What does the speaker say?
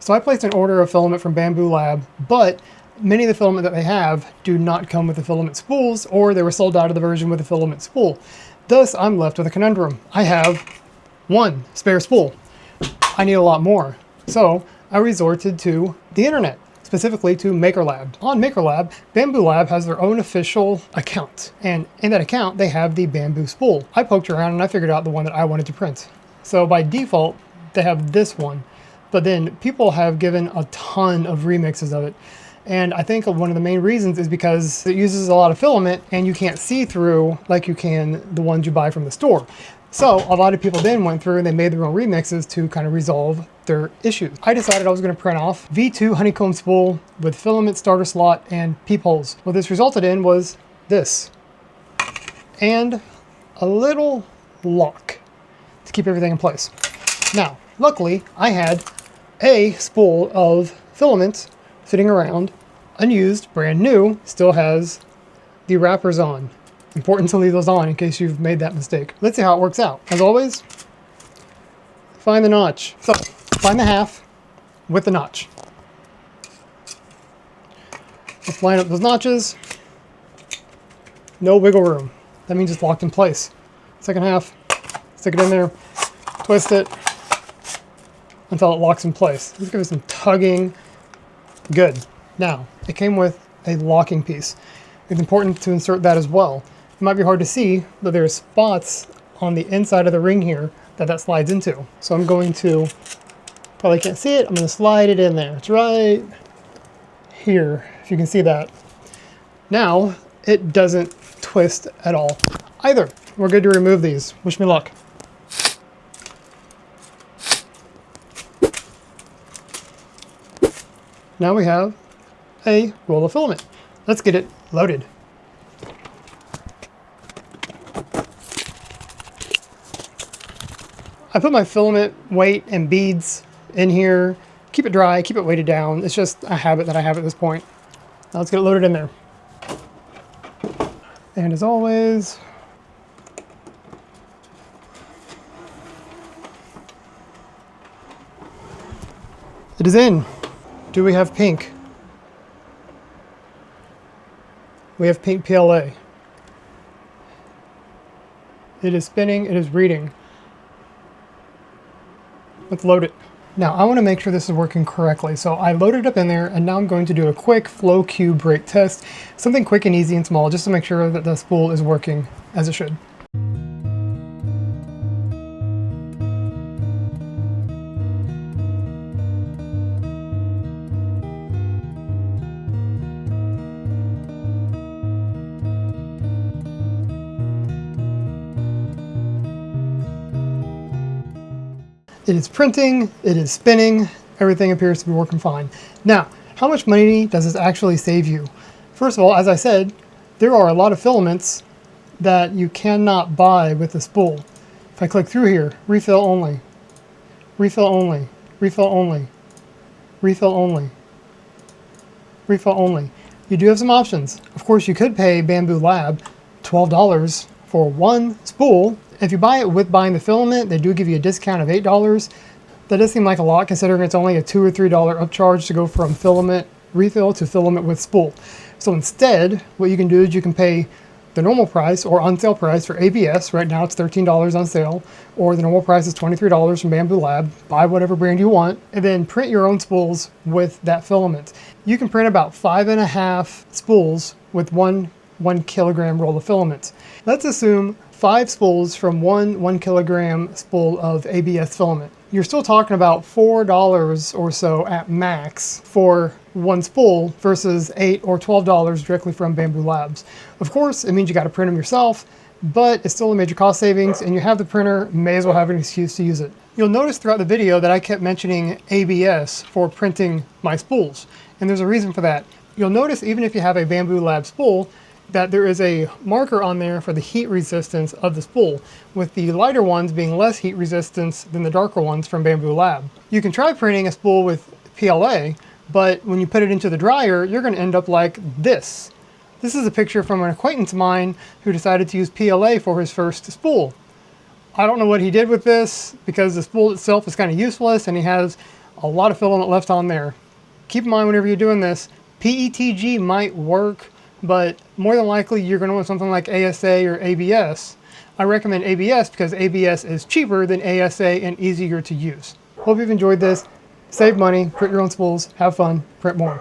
So I placed an order of filament from Bambu Lab, but many of the filament that they have do not come with the filament spools, or they were sold out of the version with the filament spool. Thus, I'm left with a conundrum. I have one spare spool. I need a lot more. So I resorted to the internet, specifically to MakerLab. On MakerLab, Bambu Lab has their own official account. And in that account, they have the Bambu spool. I poked around and I figured out the one that I wanted to print. So by default, they have this one. But then people have given a ton of remixes of it. And I think one of the main reasons is because it uses a lot of filament and you can't see through like you can the ones you buy from the store. So a lot of people then went through and they made their own remixes to kind of resolve their issues. I decided I was going to print off V2 honeycomb spool with filament starter slot and peepholes. What this resulted in was this. And a little lock to keep everything in place. Now, luckily, I had a spool of filament sitting around, unused, brand new, still has the wrappers on. Important to leave those on in case you've made that mistake. Let's see how it works out. As always, find the notch. So, find the half with the notch. Let's line up those notches. No wiggle room. That means it's locked in place. Second half, stick it in there, twist it until it locks in place. Let's give it some tugging. Good. Now, it came with a locking piece. It's important to insert that as well. It might be hard to see, but there are spots on the inside of the ring here that slides into. So I'm going to, probably can't see it, I'm going to slide it in there. It's right here, if you can see that. Now, it doesn't twist at all either. We're good to remove these. Wish me luck. Now we have a roll of filament. Let's get it loaded. I put my filament weight and beads in here. Keep it dry, keep it weighted down. It's just a habit that I have at this point. Now let's get it loaded in there. And as always, it is in. Do we have pink? We have pink PLA. It is spinning, it is reading. Let's load it. Now I want to make sure this is working correctly. So I loaded it up in there and now I'm going to do a quick flow cube break test. Something quick and easy and small just to make sure that the spool is working as it should. It is printing, it is spinning, everything appears to be working fine. Now, how much money does this actually save you? First of all, as I said, there are a lot of filaments that you cannot buy with the spool. If I click through here, refill only, refill only, refill only, refill only, refill only. You do have some options. Of course, you could pay Bambu Lab $12 for one spool. If you buy it with buying the filament, they do give you a discount of $8. That does seem like a lot considering it's only a $2 or $3 upcharge to go from filament refill to filament with spool. So instead, what you can do is you can pay the normal price or on sale price for ABS. Right now it's $13 on sale, or the normal price is $23 from Bambu Lab. Buy whatever brand you want and then print your own spools with that filament. You can print about 5.5 spools with one 1 kilogram roll of filament. Let's assume 5 spools from one 1 kilogram spool of ABS filament. You're still talking about $4 or so at max for one spool versus $8 or $12 directly from Bambu Labs. Of course, it means you got to print them yourself, but it's still a major cost savings, and you have the printer, may as well have an excuse to use it. You'll notice throughout the video that I kept mentioning ABS for printing my spools, and there's a reason for that. You'll notice even if you have a Bambu Lab spool, that there is a marker on there for the heat resistance of the spool, with the lighter ones being less heat resistance than the darker ones from Bambu Lab. You can try printing a spool with PLA, but when you put it into the dryer, you're going to end up like this. This is a picture from an acquaintance of mine who decided to use PLA for his first spool. I don't know what he did with this because the spool itself is kind of useless and he has a lot of filament left on there. Keep in mind whenever you're doing this, PETG might work, but more than likely you're going to want something like ASA or ABS. I recommend ABS because ABS is cheaper than ASA and easier to use. Hope you've enjoyed this. Save money, print your own spools, have fun, print more.